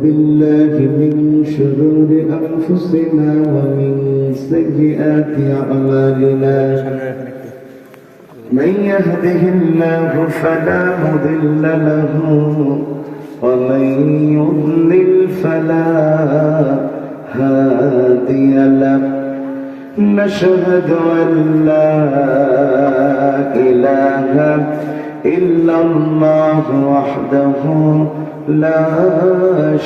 بالله من شرور أنفسنا ومن سيئات أعمالنا من يهده الله فلا مضل له ومن يضلل فلا هادي له نشهد أن لا إله إلا الله وحده لا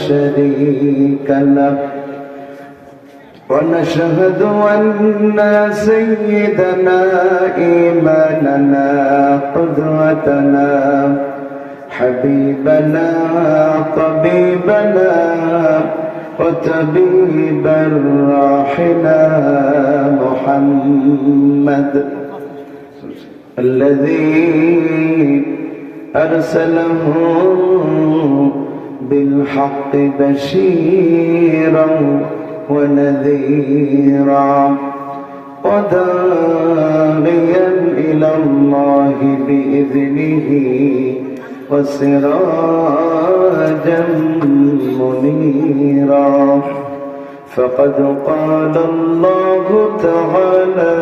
شريك له ونشهد أن سيدنا إمامنا قدوتنا حبيبنا طبيبنا وطبيب الراحنا محمد الذي أرسله بالحق بشيرا ونذيرا وداعيا إلى الله بإذنه وسراجا منيرا فقد قال الله تعالى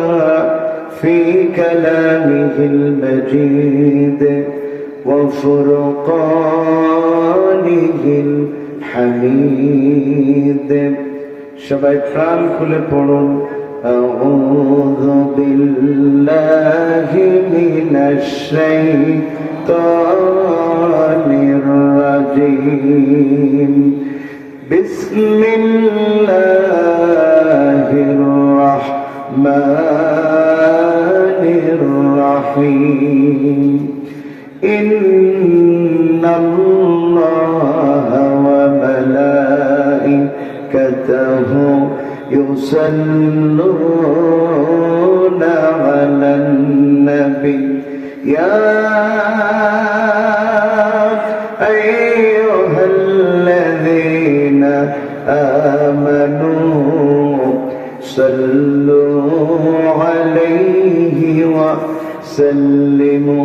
في كلامه المجيد وفرقانه الحميد সবাই প্রাণ খুলে পড়ুন আউযু বিল্লাহি মিনাশ শাইতানির রাজীম বিসমিল্লাহির রাহমানির রাহিম ইন্নাল্লাহা ওয়া মালাইকাতাহু يصلون على النبي يا أيها الذين آمنوا صلوا عليه وسلموا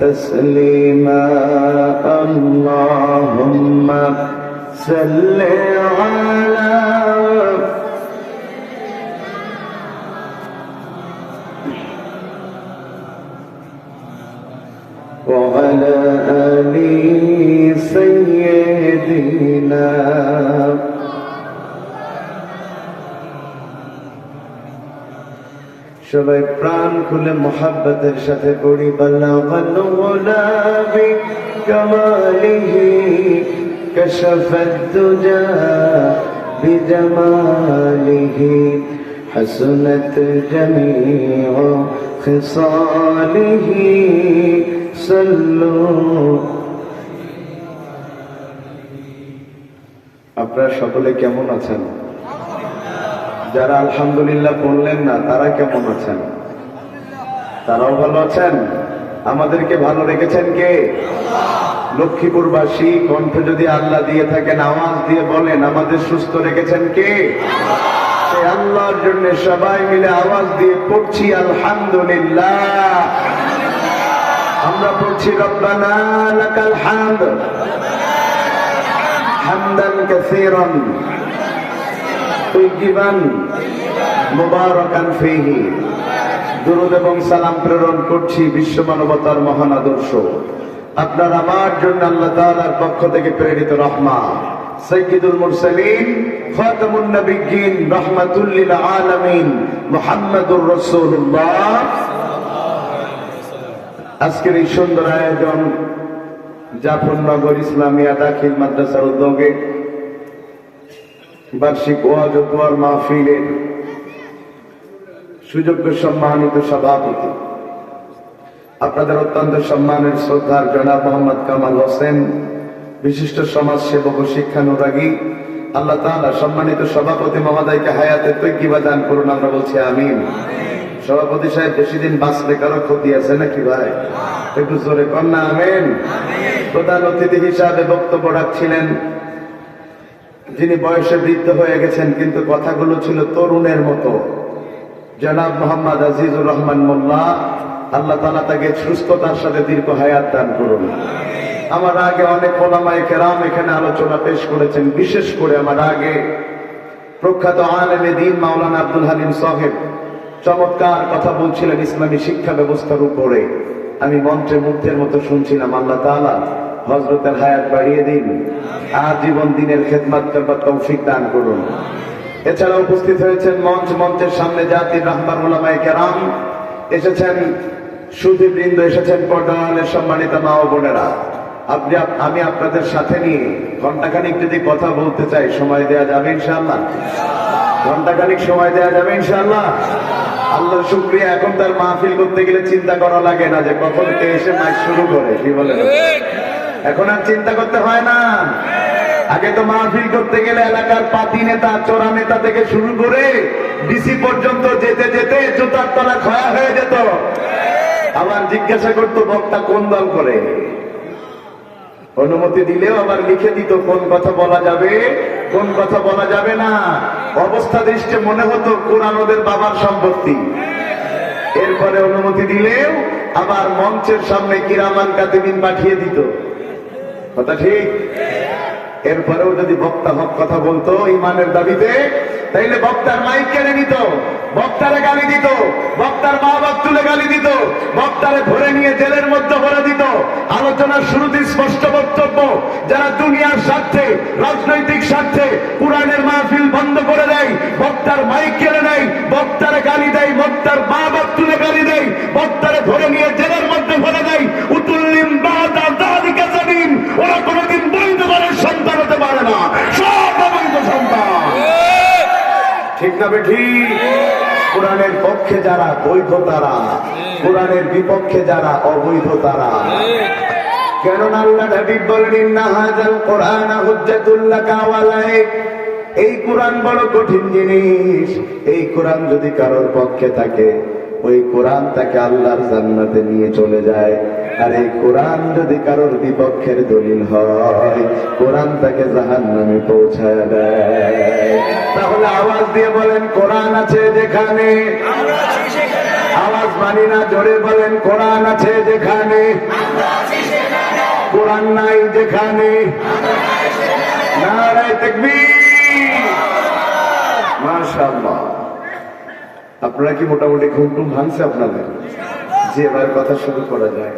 تسليما اللهم صل على وعلى آل سيدنا সবাই প্রাণ খুলে মোহাব্বতের সাথে পড়ি বাল্লাগাল গুলাবি কামালিহি কাশাফাদ দুজা বিজামালিহি হাসনাত জামিউ খিসালিহি সাল্লু। আপনারা সকলে কেমন আছেন? যারা আলহামদুলিল্লাহ বললেন না তারা কেমন আছেন? তারাও ভালো আছেন? আমাদেরকে ভালো রেখেছেন কে? লক্ষ্মীপুরবাসী কণ্ঠ যদি আল্লাহ দিয়ে থাকেন আওয়াজ দিয়ে বলেন আমাদের সুস্থ রেখেছেন কে? সেই আল্লাহর জন্য সবাই মিলে আওয়াজ দিয়ে পড়ছি আলহামদুলিল্লাহ। আমরা পড়ছি রব্বানা লাকাল হামদ হামদান কাসীরান তাইয়িবান মুবারাকান ফীহি। দুরূদ এবং সালাম প্রেরণ করছি বিশ্ব মানবতার মহান আদর্শ আপনার আমার জন্য আল্লাহ তাআলার পক্ষ থেকে প্রেরিত রহমত সাইয়্যিদুল মুরসালিন খাতামুন নবিয়্যিন রাহমাতুল লিল আলামিন মুহাম্মাদুর রাসূলুল্লাহ। আজকের এই সুন্দর আয়োজন জাফরনগর ইসলামিয়া দাখিল মাদ্রাসার উদ্যোগে বার্ষিক ওয়াজ ও দোয়ার মাহফিলের সুযোগ্য সম্মানিত সভাপতি আপনাদের অত্যন্ত সম্মানের শ্রদ্ধার জনাব মোহাম্মদ কামাল হোসেন, বিশিষ্ট সমাজ সেবক ও শিক্ষানুরাগী, আল্লাহ তাআলা সম্মানিত সভাপতি মহোদয়কে হায়াতে তৈয়্যিবা দান করুন, আমরা বলছি আমিন। সভাপতি সাহেব বেশি দিন বাঁচলে কারো ক্ষতি আছে নাকি ভাই? একটু জোরে কন্যা আমিন। প্রধান অতিথি হিসাবে বক্তব্য রাখছিলেন যিনি বয়সে বৃদ্ধ হয়ে গেছেন কিন্তু কথাগুলো ছিল তরুণের মতো, জনাব মোহাম্মদ আজিজুর রহমান মোল্লা। আল্লাহ তাআলা তাকে সুস্থতার সাথে দীর্ঘ হায়াত দান করুন। আমার আগে অনেক ওলামায়ে কেরাম এখানে আলোচনা পেশ করেছেন, বিশেষ করে আমার আগে প্রখ্যাত আলেমে দ্বীন মাওলানা আব্দুল হালিম সাহেব চমৎকার কথা বলছিলেন ইসলামী শিক্ষা ব্যবস্থার উপরে। আমি মন্ত্রে মুগ্ধের মতো শুনছিলাম। আল্লাহ তাআলা হযরতের হায়াত বাড়িয়ে দিন, আজীবন দিনের খেদমত করবার তৌফিক দান করুন। এছাড়া উপস্থিত হয়েছেন মঞ্চের সামনে জাতির রাহবার উলামায়ে কেরাম, এসেছেন সুধীবৃন্দ, এসেছেন পর্দার সম্মানিত মা ও বোনেরা। আমি আপনাদের সাথে নিয়ে ঘন্টাখানিক যদি কথা বলতে চাই, সময় দেওয়া যাবে ইনশাআল্লাহ? ঘন্টাখানিক সময় দেওয়া যাবে ইনশাআল্লাহ? আল্লাহর শুকরিয়া, এখন তার মাহফিল করতে গেলে চিন্তা করা লাগে না যে কখন কে এসে মাইক শুরু করে, কি বলেন? এখন আর চিন্তা করতে হয় না। আগে তো মাহফিল করতে গেলে এলাকার পাতি নেতা, চোরা নেতা থেকে শুরু করে ডিসি পর্যন্ত যেতে যেতে জুতার তলা ক্ষয়া হয়ে যেত। আবার জিজ্ঞাসা করতো বক্তা কোন দল করে, অনুমতি দিলেও আবার লিখে দিত কোন কথা বলা যাবে, কোন কথা বলা যাবে না। অবস্থা দৃষ্টে মনে হতো কোরআন ওদের বাবার সম্পত্তি। এরপরে অনুমতি দিলেও আবার মঞ্চের সামনে কিরামান কাতিবিন পাঠিয়ে দিত। কথা ঠিক? এরপরেও যদি বক্তা হক কথা বলতো ইমানের দাবিতে, তাইলে বক্তার মাইক কেড়ে নিত, বক্তারে গালি দিত, বক্তার মা বাপ তুলে গালি দিত, বক্তারে ধরে নিয়ে জেলের মধ্যে ভরে দিত। আলোচনার শুরুতে স্পষ্ট বক্তব্য, যারা দুনিয়ার স্বার্থে, রাজনৈতিক স্বার্থে কোরআনের মাহফিল বন্ধ করে দেয়, বক্তার মাইক কেড়ে নেয়, বক্তারে গালি দেয়, বক্তার মা বাপ তুলে গালি দেয়, বক্তারে ধরে নিয়ে জেলের মধ্যে ভরে দেয়, উতুল্লিম বাদা যালিকা জালিম, ওরা কোনোদিন বৈধ ঘরের সন্তান হতে পারে না, সব অবৈধ সন্তান। ঠিক না বেঠি? কোরআনের পক্ষে যারা বৈধ তারা, কোরআনের বিপক্ষে যারা অবৈধ তারা। কেননা আল্লাহ হাবিব বলেন, ইন্না হাযাল কোরআন হুজ্জাতুল লাকা ওয়া আলাইক। এই কোরআন বড় কঠিন জিনিস। এই কোরআন যদি কারোর পক্ষে থাকে, ওই কোরআন তাকে আল্লাহর জান্নাতে নিয়ে চলে যায়। আর এই কোরআন যদি কারোর বিপক্ষের দলিল হয়, কোরআন তাকে জাহান্নামে পৌঁছায় দেয়। তাহলে আওয়াজ দিয়ে বলেন, কোরআন আছে যেখানে, আওয়াজ মানি না, জোরে বলেন, কোরআন আছে যেখানে, কোরআন নাই যেখানে, নারায়ে তাকবীর। মাশাআল্লাহ। আপনারা কি মোটামুটি ঘুম টুম ভাঙছে আপনাদের? যে এবার কথা শুরু করা যায়।